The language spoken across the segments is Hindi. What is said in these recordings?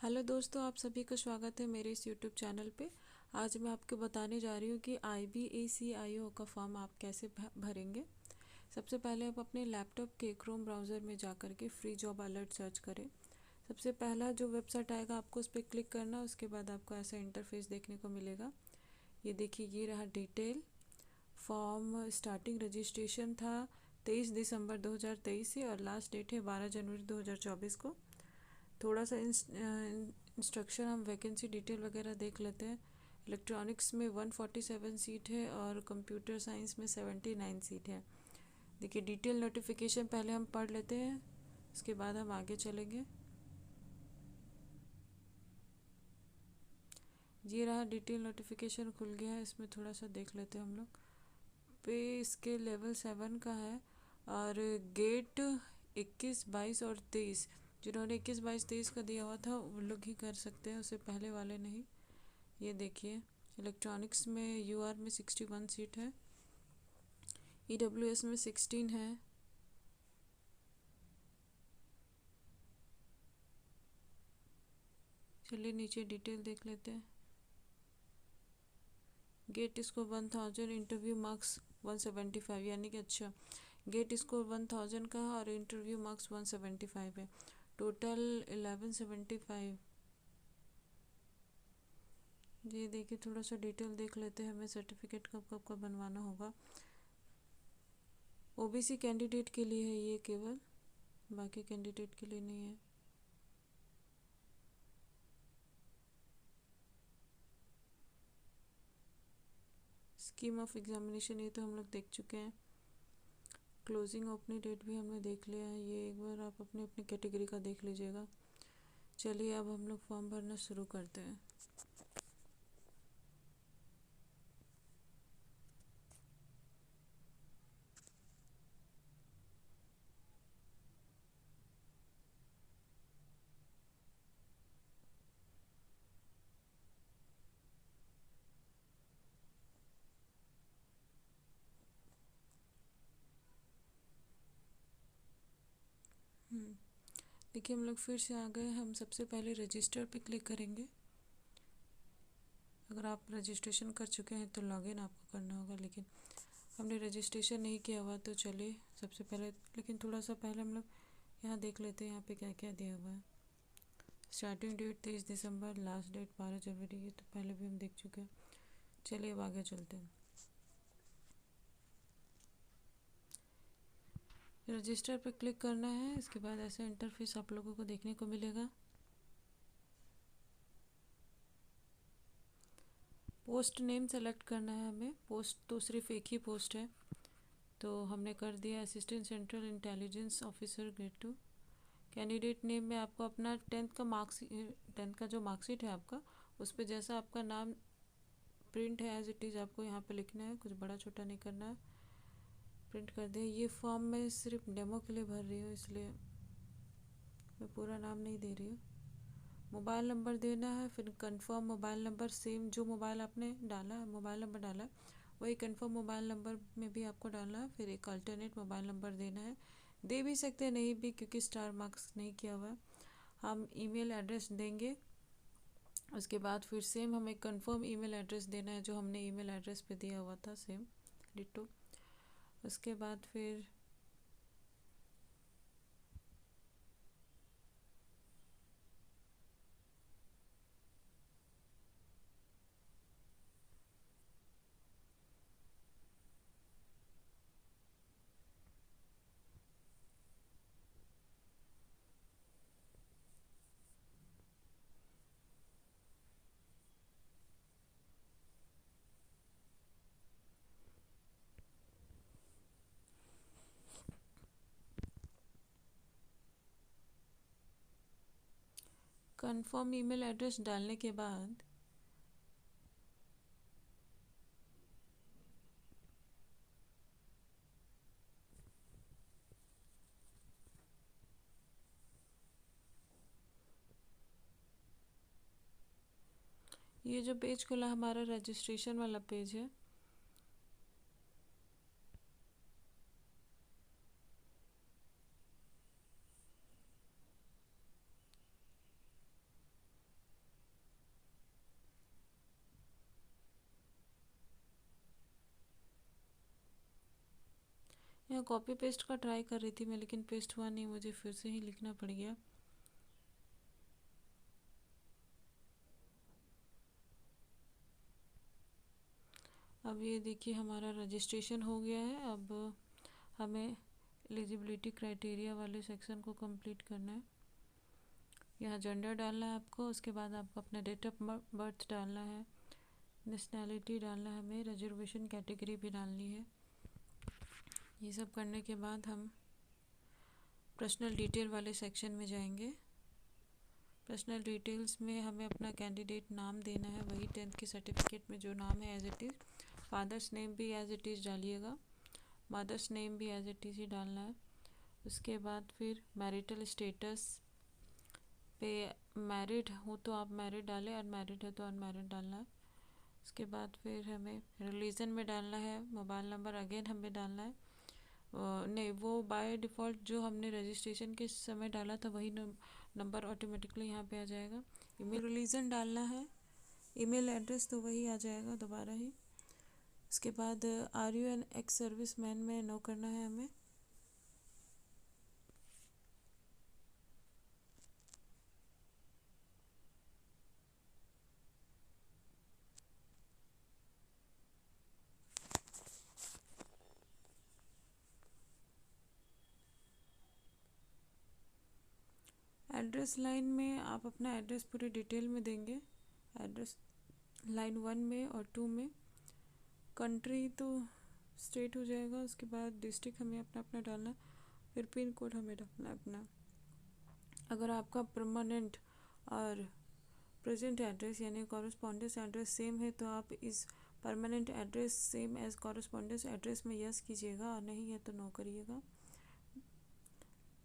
हेलो दोस्तों, आप सभी का स्वागत है मेरे इस यूट्यूब चैनल पे। आज मैं आपको बताने जा रही हूँ कि IBACIO का फॉर्म आप कैसे भरेंगे। सबसे पहले आप अपने लैपटॉप के क्रोम ब्राउज़र में जा कर के फ्री जॉब अलर्ट सर्च करें। सबसे पहला जो वेबसाइट आएगा आपको उस पर क्लिक करना, उसके बाद आपको ऐसा इंटरफेस देखने को मिलेगा। ये देखिए, ये रहा डिटेल फॉर्म। स्टार्टिंग रजिस्ट्रेशन था 23 दिसंबर 2023 से और लास्ट डेट है 12 जनवरी 2024 को। थोड़ा सा इंस्ट्रक्शन हम वैकेंसी डिटेल वगैरह देख लेते हैं। इलेक्ट्रॉनिक्स में 147 सीट है और कंप्यूटर साइंस में 79 सीट है। देखिए, डिटेल नोटिफिकेशन पहले हम पढ़ लेते हैं, उसके बाद हम आगे चलेंगे। ये रहा डिटेल नोटिफिकेशन, खुल गया है। इसमें थोड़ा सा देख लेते हैं हम लोग। पे इसके लेवल 7 का है और गेट 21, 22 और 23, जिन्होंने 21, 22, 23 का दिया हुआ था वो लोग ही कर सकते हैं, उससे पहले वाले नहीं। ये देखिए, इलेक्ट्रॉनिक्स में UR में 61 सीट है, EWS में 16 है। चलिए नीचे डिटेल देख लेते हैं। गेट स्कोर 1000, इंटरव्यू मार्क्स 175, यानी कि अच्छा, गेट स्कोर 1000 का है और इंटरव्यू मार्क्स 175 है। टोटल 1175। ये देखिए, थोड़ा सा डिटेल देख लेते हैं। हमें सर्टिफिकेट कब कब का बनवाना होगा। OBC कैंडिडेट के लिए है ये केवल, बाकी कैंडिडेट के लिए नहीं है। स्कीम ऑफ एग्जामिनेशन ये तो हम लोग देख चुके हैं। क्लोजिंग ओपनिंग डेट भी हमने देख लिया है। ये एक बार आप अपने अपनी कैटेगरी का देख लीजिएगा। चलिए अब हम लोग फॉर्म भरना शुरू करते हैं। देखिए, हम लोग फिर से आ गए। हम सबसे पहले रजिस्टर पे क्लिक करेंगे। अगर आप रजिस्ट्रेशन कर चुके हैं तो लॉगिन आपको करना होगा, लेकिन हमने रजिस्ट्रेशन नहीं किया हुआ तो चलिए सबसे पहले, लेकिन थोड़ा सा पहले हम लोग यहाँ देख लेते हैं यहाँ पे क्या क्या दिया हुआ है। स्टार्टिंग डेट 23 दिसंबर, लास्ट डेट 12 जनवरी, ये तो पहले भी हम देख चुके हैं। चलिए अब आगे चलते हैं। रजिस्टर पर क्लिक करना है, इसके बाद ऐसा इंटरफेस आप लोगों को देखने को मिलेगा। पोस्ट नेम सेलेक्ट करना है हमें। पोस्ट तो सिर्फ एक ही पोस्ट है, तो हमने कर दिया assistant central intelligence officer grade 2। Candidate name में आपको अपना 10th का जो मार्कशीट है आपका, उस पर जैसा आपका नाम प्रिंट है एज इट इज़ आपको यहाँ पे लिखना है, कुछ बड़ा छोटा नहीं करना है। प्रिंट कर दें। ये फॉर्म मैं सिर्फ डेमो के लिए भर रही हूँ, इसलिए मैं पूरा नाम नहीं दे रही हूँ। मोबाइल नंबर देना है, फिर कंफर्म मोबाइल नंबर, सेम जो मोबाइल आपने डाला है, मोबाइल नंबर डाला है वही कंफर्म मोबाइल नंबर में भी आपको डालना है। फिर एक अल्टरनेट मोबाइल नंबर देना है, दे भी सकते हैं नहीं भी, क्योंकि स्टार मार्क्स नहीं किया हुआ है। हम ईमेल एड्रेस देंगे। उसके बाद फिर सेम हमें कंफर्म ईमेल एड्रेस देना है, जो हमने ईमेल एड्रेस पे दिया हुआ था सेम डिटो। उसके बाद फिर कंफर्म ईमेल एड्रेस डालने के बाद ये जो पेज खुला हमारा रजिस्ट्रेशन वाला पेज है। यहाँ कॉपी पेस्ट का ट्राई कर रही थी मैं, लेकिन पेस्ट हुआ नहीं, मुझे फिर से ही लिखना पड़ गया। अब ये देखिए हमारा रजिस्ट्रेशन हो गया है। अब हमें एलिजिबिलिटी क्राइटेरिया वाले सेक्शन को कंप्लीट करना है। यहाँ जेंडर डालना है आपको, उसके बाद आपको अपना डेट ऑफ बर्थ डालना है, नेशनैलिटी डालना है, हमें रिजर्वेशन कैटेगरी भी डालनी है। ये सब करने के बाद हम पर्सनल डिटेल वाले सेक्शन में जाएंगे। पर्सनल डिटेल्स में हमें अपना कैंडिडेट नाम देना है, वही 10th के सर्टिफिकेट में जो नाम है as it is. Father's name भी एज इट इज़ डालिएगा, मदर्स नेम भी एज इट इज़ ही डालना है। उसके बाद फिर मैरिटल स्टेटस पे मैरिड हो तो आप मैरिड डालें, अनमैरिड है तो अनमैरिड डालना है। उसके बाद फिर हमें रिलीजन में डालना है, मोबाइल नंबर अगेन हमें डालना है। नहीं, वो बाय डिफ़ॉल्ट जो हमने रजिस्ट्रेशन के समय डाला था वही नंबर ऑटोमेटिकली यहाँ पे आ जाएगा। ईमेल रिलीजन डालना है, ईमेल एड्रेस तो वही आ जाएगा दोबारा ही। उसके बाद are you an ex service man में नो करना है हमें। एड्रेस लाइन में आप अपना एड्रेस पूरी डिटेल में देंगे, एड्रेस लाइन 1 में और 2 में। कंट्री तो स्टेट हो जाएगा, उसके बाद डिस्ट्रिक्ट हमें अपना अपना डालना है, फिर पिन कोड हमें डालना है अपना। अगर आपका परमानेंट और प्रेजेंट एड्रेस यानी कॉरस्पॉन्डेंस एड्रेस सेम है तो आप इस permanent address same as correspondence address में यस कीजिएगा, और नहीं है तो नो करिएगा।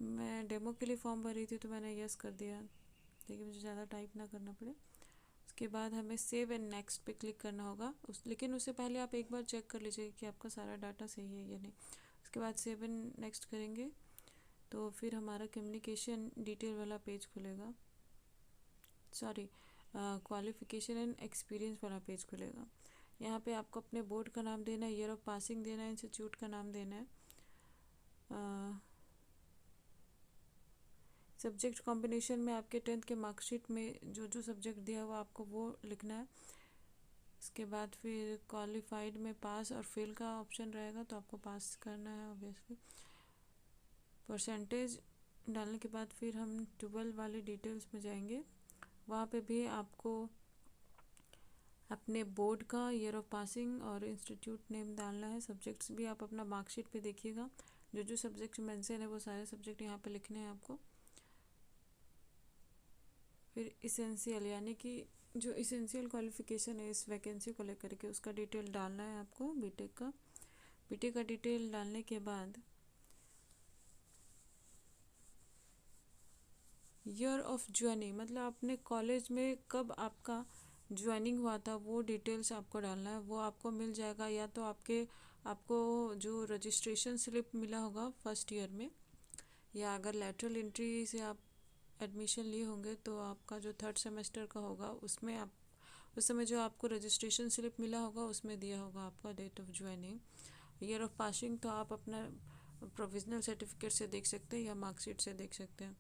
मैं डेमो के लिए फॉर्म भरी थी तो मैंने यस कर दिया, ताकि मुझे ज़्यादा टाइप ना करना पड़े। उसके बाद हमें सेव एंड नेक्स्ट पे क्लिक करना होगा, लेकिन उससे पहले आप एक बार चेक कर लीजिए कि आपका सारा डाटा सही है या नहीं। उसके बाद सेव एंड नेक्स्ट करेंगे तो फिर हमारा कम्युनिकेशन डिटेल वाला पेज खुलेगा, सॉरी क्वालिफ़िकेशन एंड एक्सपीरियंस वाला पेज खुलेगा। यहाँ पे आपको अपने बोर्ड का नाम देना है, ईयर ऑफ पासिंग देना है, इंस्टीट्यूट का नाम देना है, सब्जेक्ट कॉम्बिनेशन में आपके 10th के मार्कशीट में जो जो सब्जेक्ट दिया हुआ आपको वो लिखना है। इसके बाद फिर क्वालिफाइड में पास और फेल का ऑप्शन रहेगा तो आपको पास करना है ऑब्वियसली। परसेंटेज डालने के बाद फिर हम 12 वाले डिटेल्स में जाएंगे, वहाँ पे भी आपको अपने बोर्ड का ईयर ऑफ पासिंग और इंस्टीट्यूट नेम डालना है। सब्जेक्ट्स भी आप अपना मार्कशीट पे देखिएगा, जो जो सब्जेक्ट मेंशन है वो सारे सब्जेक्ट यहाँ पे लिखने हैं आपको। फिर इसेंशियल यानी कि जो इसेंशियल क्वालिफ़िकेशन है इस वैकेंसी को लेकर के उसका डिटेल डालना है आपको, बीटेक का। बीटेक का डिटेल डालने के बाद ईयर ऑफ ज्वाइनिंग, मतलब आपने कॉलेज में कब आपका ज्वाइनिंग हुआ था वो डिटेल्स आपको डालना है। वो आपको मिल जाएगा या तो आपको जो रजिस्ट्रेशन स्लिप मिला होगा फर्स्ट ईयर में, या अगर लेटरल एंट्री से आप एडमिशन लिए होंगे तो आपका जो 3rd सेमेस्टर का होगा उसमें आप उस समय जो आपको रजिस्ट्रेशन स्लिप मिला होगा उसमें दिया होगा आपका date of joining. Year of passing तो आप अपना प्रोविजनल सर्टिफिकेट से देख सकते हैं या मार्कशीट से देख सकते हैं।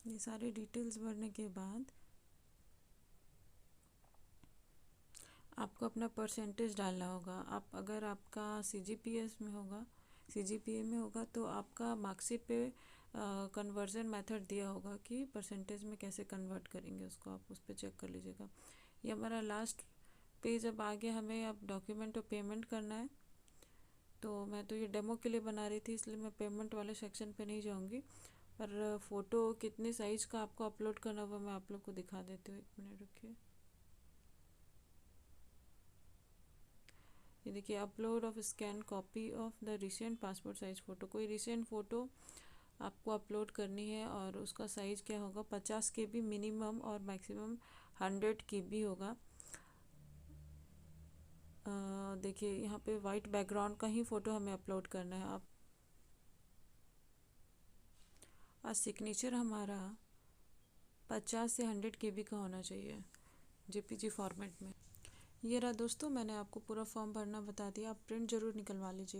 ये सारे डिटेल्स भरने के बाद आपको अपना परसेंटेज डालना होगा। आप अगर आपका सीजीपीएस में होगा, सीजीपीए में होगा तो आपका मार्कशीट पे कन्वर्जन मेथड दिया होगा कि परसेंटेज में कैसे कन्वर्ट करेंगे उसको, आप उस पर चेक कर लीजिएगा। ये हमारा लास्ट पेज अब आगे हमें अब डॉक्यूमेंट और पेमेंट करना है। तो मैं तो ये डेमो के लिए बना रही थी इसलिए मैं पेमेंट वाले सेक्शन पे नहीं जाऊँगी, पर फ़ोटो कितने साइज़ का आपको अपलोड करना होगा मैं आप लोग को दिखा देती हूँ। 1 मिनट रुकिए। ये देखिए, upload of scan copy of the recent passport size photo. कोई रिसेंट फ़ोटो आपको अपलोड करनी है और उसका साइज़ क्या होगा, 50 KB मिनिमम और मैक्सिमम 100 KB होगा। देखिए यहाँ पे वाइट बैकग्राउंड का ही फ़ोटो हमें अपलोड करना है। सिग्नेचर हमारा 50 से 100 KB का होना चाहिए JPG फॉर्मेट में। ये रहा दोस्तों, मैंने आपको पूरा फॉर्म भरना बता दिया, आप प्रिंट ज़रूर निकलवा लीजिए।